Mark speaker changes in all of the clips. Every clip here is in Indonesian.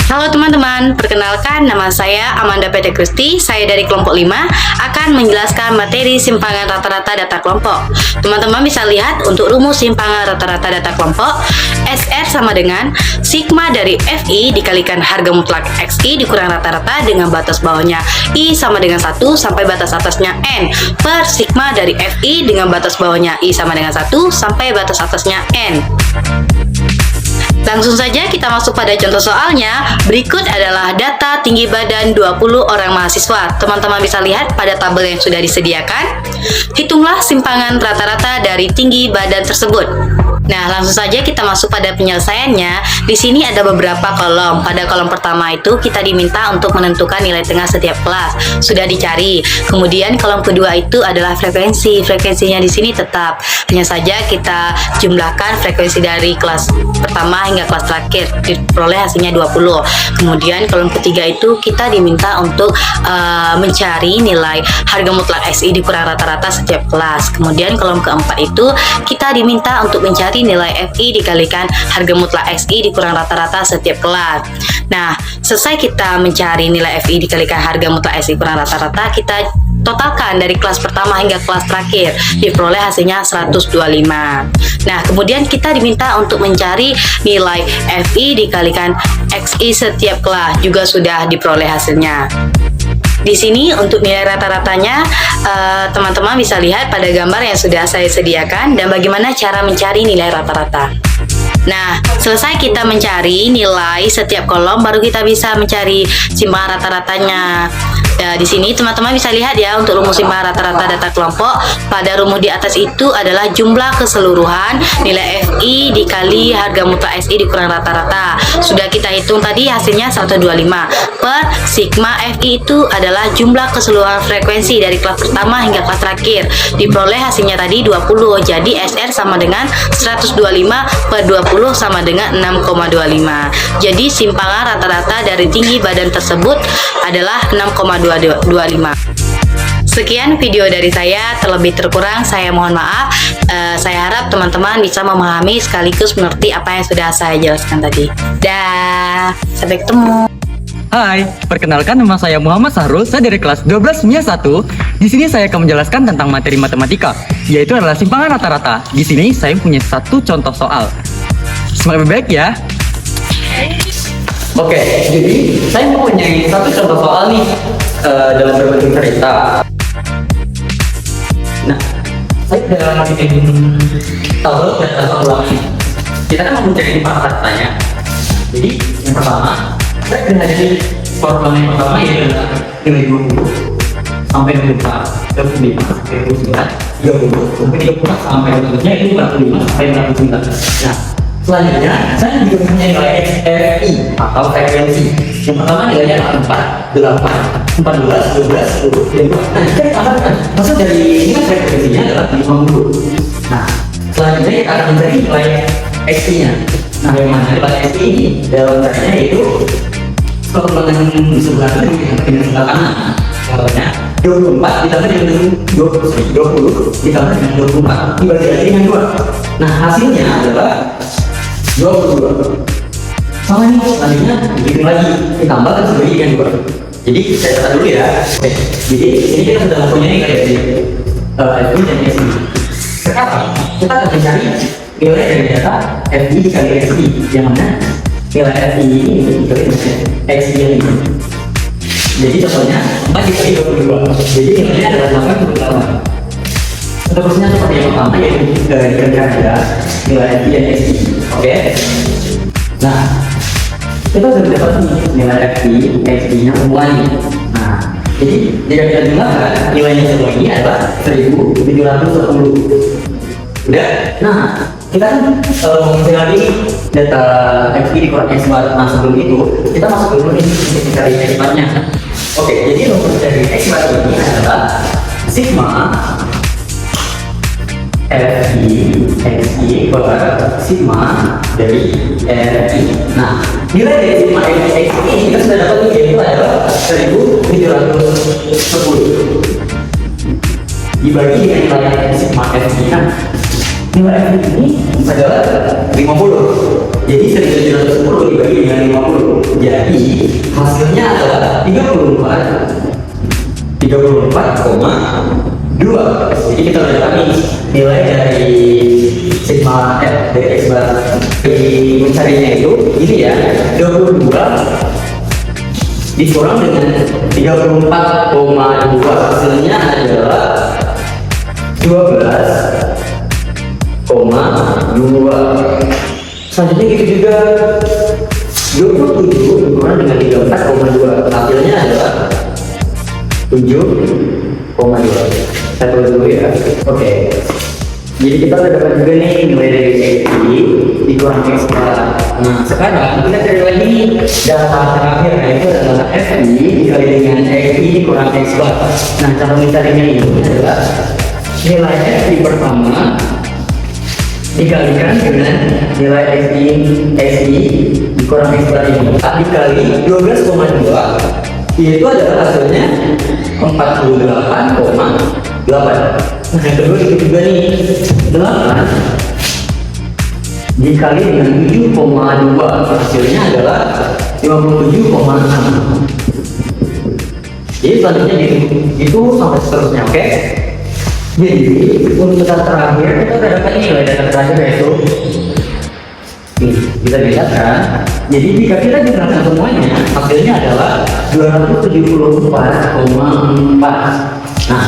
Speaker 1: Halo teman-teman, perkenalkan nama saya Amanda Pete Kristi, saya dari kelompok 5 akan menjelaskan materi simpangan rata-rata data kelompok. Teman-teman bisa lihat untuk rumus simpangan rata-rata data kelompok, SR sama dengan sigma dari FI dikalikan harga mutlak XI dikurang rata-rata dengan batas bawahnya I sama dengan 1 sampai batas atasnya N per sigma dari FI dengan batas bawahnya I sama dengan 1 sampai batas atasnya N. Langsung saja kita masuk pada contoh soalnya. Berikut adalah data tinggi badan 20 orang mahasiswa. Teman-teman bisa lihat pada tabel yang sudah disediakan. Hitunglah simpangan rata-rata dari tinggi badan tersebut. Nah, langsung saja kita masuk pada penyelesaiannya. Di sini ada beberapa kolom. Pada kolom pertama itu kita diminta untuk menentukan nilai tengah setiap kelas. Sudah dicari. Kemudian kolom kedua itu adalah frekuensi. Frekuensinya di sini tetap. Hanya saja kita jumlahkan frekuensi dari kelas pertama hingga kelas terakhir. Diperoleh hasilnya 20. Kemudian kolom ketiga itu kita diminta untuk mencari nilai harga mutlak SI dikurang rata-rata setiap kelas. Kemudian kolom keempat itu kita diminta untuk mencari nilai FI dikalikan harga mutlak SI dikurang rata-rata setiap kelas. Nah, selesai kita mencari nilai FI dikalikan harga mutlak SI kurang rata-rata, kita totalkan dari kelas pertama hingga kelas terakhir. Diperoleh hasilnya 125. Nah, kemudian kita diminta untuk mencari nilai FI dikalikan XI setiap kelas, juga sudah diperoleh hasilnya. Di sini untuk nilai rata-ratanya, teman-teman bisa lihat pada gambar yang sudah saya sediakan dan bagaimana cara mencari nilai rata-rata. Nah, selesai kita mencari nilai setiap kolom, baru kita bisa mencari simpangan rata-ratanya. Di sini teman-teman bisa lihat ya, untuk rumus simpangan rata-rata data kelompok, pada rumus di atas itu adalah jumlah keseluruhan nilai FI dikali harga mutlak SI dikurang rata-rata. Sudah kita hitung tadi, hasilnya 125 per sigma FI itu adalah jumlah keseluruhan frekuensi dari kelas pertama hingga kelas terakhir. Diperoleh hasilnya tadi 20. Jadi SR sama dengan 125 per 20 sama dengan 6,25. Jadi simpangan rata-rata dari tinggi badan tersebut adalah 6,25. Sekian video dari saya, terlebih terkurang saya mohon maaf. Saya harap teman-teman bisa memahami sekaligus mengerti apa yang sudah saya jelaskan tadi. Dah, sampai ketemu.
Speaker 2: Hai, perkenalkan nama saya Muhammad Sahrul, saya dari kelas 12 MIA 1. Di sini saya akan menjelaskan tentang materi matematika, yaitu adalah simpangan rata-rata. Di sini saya punya satu contoh soal. Semoga lebih baik ya. Oke, jadi saya mempunyai satu contoh soal nih dalam berbentuk cerita. Nah, saya dalam bikin tabel dan kalkulasi. Kita kan mau mencari simpangan rata-ratanya. Jadi yang pertama, saya kena jadi formula yang pertama yaitu nilai 20 sampai 24, 25 sampai 29, 30 sampai 30 sampai seterusnya itu 45 sampai 49. Nah, selanjutnya saya juga punya nilai FI atau frekuensi. Yang pertama nilainya 4, 8, 14, 12, 10, 20. Nah, kita tambahkan. Maksud dari ini kan frekuensinya adalah 50. Nah, selanjutnya kita akan mencari nilai XI-nya. Nah, yang mana nilai XI ini dalam caranya yaitu kalau dengan di sebelah kiri dengan sebelah kanan, contohnya 24 ditambah dengan 20 ditambah dengan 24 dibagi lagi dengan 2. Nah, hasilnya adalah 22. Sama ini selanjutnya dihitung lagi, ditambahkan sebagai dengan 2. Jadi saya catat dulu ya. Oke. Jadi ini kita sudah mempunyai dari FI dan XI. Sekarang kita akan mencari nilai dari data FI dikali XI, yang mana nilai FI ini dikali XI yang ini. Jadi contohnya 4 dikali 22. Jadi nilainya adalah 88. Seterusnya seperti yang pertama, yaitu dikalikan ada nilai FI dan XI. Oke. Nah, kita sudah dapat nilai FI, XI-nya semuanya. Nah, jadi jika kita jumlahkan nilainya semua ini adalah 1710. Udah. Nah, kita kan mengisi lagi data FI dikurang X bar. Nah, sebelum itu kita masuk dulu nih untuk mencari X barnya. Oke, jadi untuk mencari X bar ini adalah sigma FI XI per sigma dari RI. Nah, nilai dari sigma FI XI ini kita sudah dapat nih, yaitu adalah 1710 dibagi dengan nilai sigma FI kan nilai F ini adalah 50. Jadi 1710 dibagi dengan 50. Jadi hasilnya adalah 34,2. Jadi kita udah dapat nih nilai dari sigma F dari X bar. Di mencarinya itu ini ya, 22 dikurang dengan 34,2, hasilnya adalah 12,2. Selanjutnya gitu juga, 27 dikurang dengan 34,2, hasilnya adalah 7,2. Saya tulis dulu ya. Oke. Jadi kita udah dapat juga nih nilai dari X dikurang X bar. Nah sekarang kita cari lagi data terakhir, yaitu adalah FI dikali dengan XI dikurang X bar. Nah cara mencarinya ini adalah nilai FI pertama dikalikan dengan nilai XI dikurang X bar ini dikali 12,2, yaitu adalah hasilnya 48,8. Nah yang kedua itu juga nih, 8 dikali dengan 7,2, hasilnya adalah 57,6. Jadi selanjutnya itu sampai seterusnya, oke? Jadi untuk data terakhir kita udah dapat nilai data terakhir, yaitu bisa dilihat kan? Jadi jika kita jelaskan semuanya, hasilnya adalah 274,4. Nah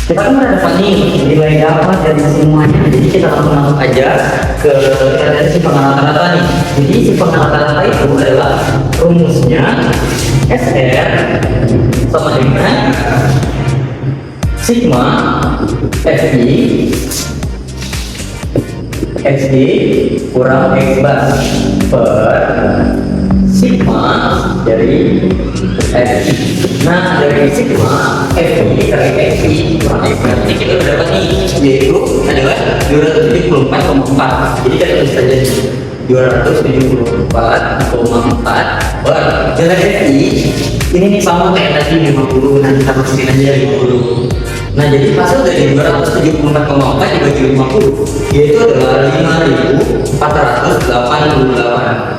Speaker 2: kita kan udah dapat nih nilai dapat dari semuanya, jadi kita langsung masuk aja ke dari simpangan rata-rata nih. Jadi simpangan rata-rata itu adalah rumusnya SR sama dengan sigma FI XI kurang X bar per sigma dari FI. Nah dari sigma FI kali XI kurang X bar ini kita udah dapat nih, yaitu adalah 274,4. Jadi kita tulis saja 274,4 per nilai FI ini nih sama kayak tadi 50. Nah kita masukin aja 50. Nah jadi hasil dari 274,4 dibagi 50 yaitu adalah 5.488.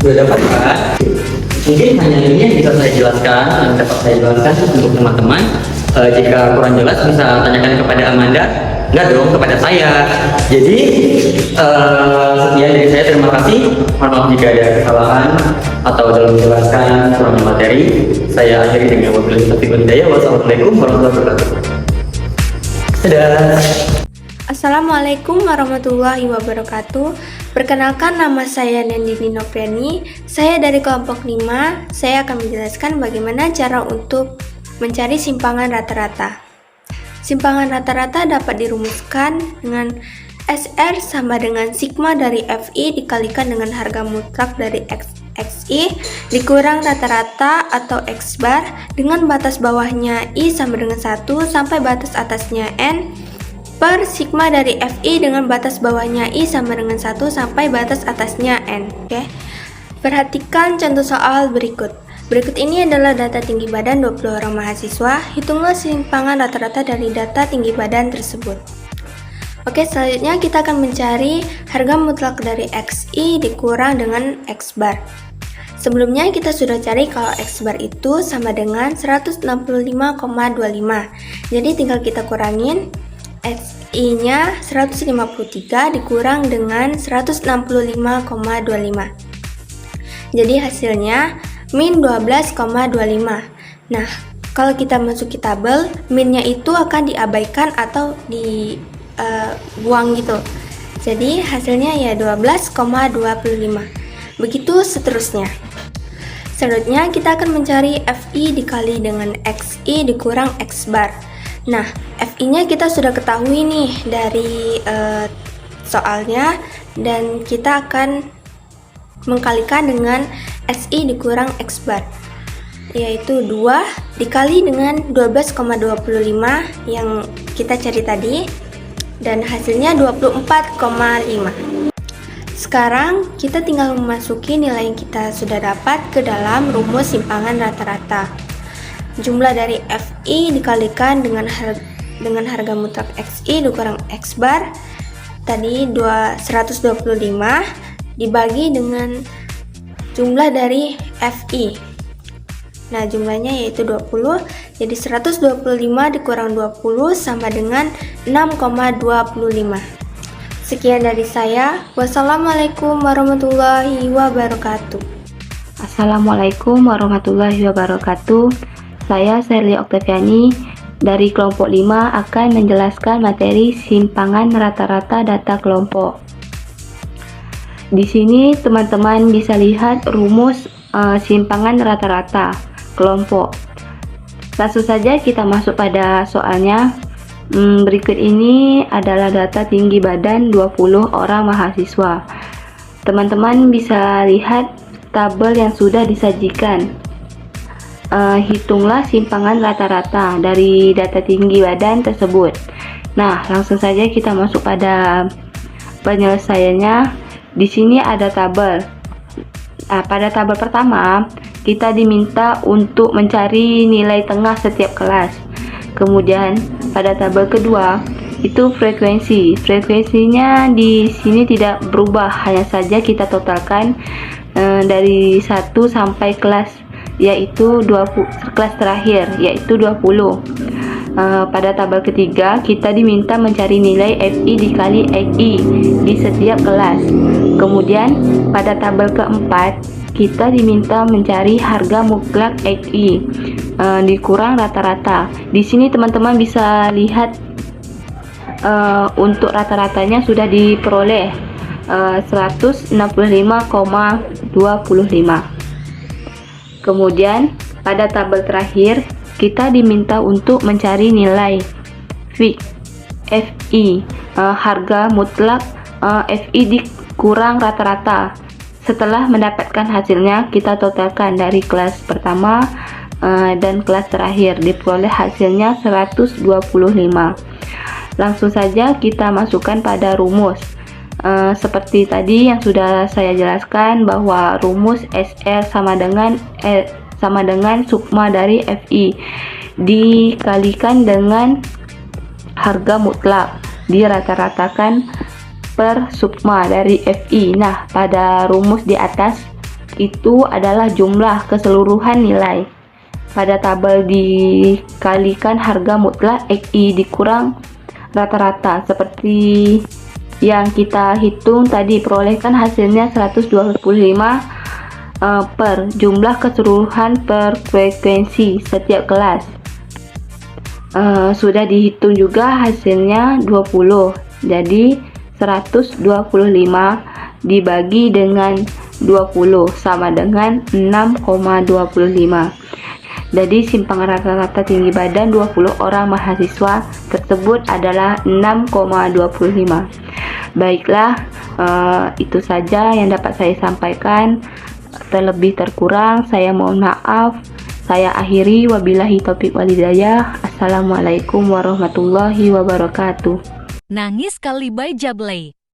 Speaker 2: Udah dapat kan? Mungkin hanya ini yang bisa saya jelaskan, yang dapat saya jelaskan untuk teman-teman. Jika kurang jelas bisa tanyakan kepada Amanda, enggak dong, kepada saya. Jadi sekian dari saya, terima kasih. Mohon maaf jika ada kesalahan atau dalam menjelaskan kurangnya materi. Saya akhiri dengan wabillahi taufiq wal hidayah. Wassalamualaikum warahmatullahi wabarakatuh. Dadah.
Speaker 3: Assalamualaikum warahmatullahi wabarakatuh. Perkenalkan, nama saya Nandini Nopriani. Saya dari kelompok 5. Saya akan menjelaskan bagaimana cara untuk mencari simpangan rata-rata. Simpangan rata-rata dapat dirumuskan dengan SR sama dengan sigma dari FI dikalikan dengan harga mutlak dari XI dikurang rata-rata atau X bar dengan batas bawahnya I sama dengan 1 sampai batas atasnya N per sigma dari FI dengan batas bawahnya I sama dengan 1 sampai batas atasnya N. Oke. Perhatikan contoh soal berikut. Berikut ini adalah data tinggi badan 20 orang mahasiswa. Hitunglah simpangan rata-rata dari data tinggi badan tersebut. Oke, selanjutnya kita akan mencari harga mutlak dari XI dikurang dengan X bar. Sebelumnya kita sudah cari kalau X bar itu sama dengan 165,25. Jadi tinggal kita kurangin XI-nya 153 dikurang dengan 165,25. Jadi hasilnya min 12,25. Nah, kalau kita masuki tabel, minnya itu akan diabaikan atau dibuang gitu. Jadi hasilnya ya 12,25. Begitu seterusnya. Selanjutnya kita akan mencari FI dikali dengan XI dikurang X bar. Nah, FI-nya kita sudah ketahui nih dari soalnya, dan kita akan mengkalikan dengan SI dikurang X bar, yaitu 2 dikali dengan 12,25 yang kita cari tadi, dan hasilnya 24,5. Sekarang kita tinggal memasuki nilai yang kita sudah dapat ke dalam rumus simpangan rata-rata. Jumlah dari FI dikalikan dengan dengan harga mutlak XI dikurang X bar tadi 125 dibagi dengan jumlah dari FI. Nah, jumlahnya yaitu 20. Jadi 125 dikurang 20 sama dengan 6,25. Sekian dari saya. Wassalamualaikum warahmatullahi wabarakatuh.
Speaker 4: Assalamualaikum warahmatullahi wabarakatuh. Saya Sherly Oktaviani dari kelompok 5 akan menjelaskan materi simpangan rata-rata data kelompok. Di sini teman-teman bisa lihat rumus simpangan rata-rata kelompok. Langsung saja kita masuk pada soalnya. Berikut ini adalah data tinggi badan 20 orang mahasiswa. Teman-teman bisa lihat tabel yang sudah disajikan. Hitunglah simpangan rata-rata dari data tinggi badan tersebut. Nah, langsung saja kita masuk pada penyelesaiannya. Di sini ada tabel. Pada tabel pertama, kita diminta untuk mencari nilai tengah setiap kelas. Kemudian, pada tabel kedua, itu frekuensi. Frekuensinya di sini tidak berubah, hanya saja kita totalkan dari 1 sampai kelas yaitu 20, kelas terakhir yaitu 20. Pada tabel ketiga, kita diminta mencari nilai FI dikali XI di setiap kelas. Kemudian pada tabel keempat, kita diminta mencari harga mutlak XI dikurang rata-rata. Di sini teman-teman bisa lihat untuk rata-ratanya sudah diperoleh 165,25. Kemudian pada tabel terakhir, kita diminta untuk mencari nilai FI, harga mutlak FI dikurang rata-rata. Setelah mendapatkan hasilnya, kita totalkan dari kelas pertama dan kelas terakhir, diperoleh hasilnya 125. Langsung saja kita masukkan pada rumus. Seperti tadi yang sudah saya jelaskan bahwa rumus SR sama dengan sukma dari FI dikalikan dengan harga mutlak dirata-ratakan per sukma dari FI. Nah, pada rumus di atas itu adalah jumlah keseluruhan nilai. Pada tabel dikalikan harga mutlak XI dikurang rata-rata seperti yang kita hitung tadi, perolehkan hasilnya 125 per jumlah keseluruhan per frekuensi setiap kelas. Sudah dihitung juga hasilnya 20. Jadi 125 dibagi dengan 20 sama dengan 6,25. Jadi simpangan rata-rata tinggi badan 20 orang mahasiswa tersebut adalah 6,25. Baiklah, itu saja yang dapat saya sampaikan. Terlebih terkurang saya mohon maaf. Saya akhiri, wabillahi taufiq walhidayah. Assalamualaikum warahmatullahi wabarakatuh.
Speaker 5: Nangis Kali by Jablay.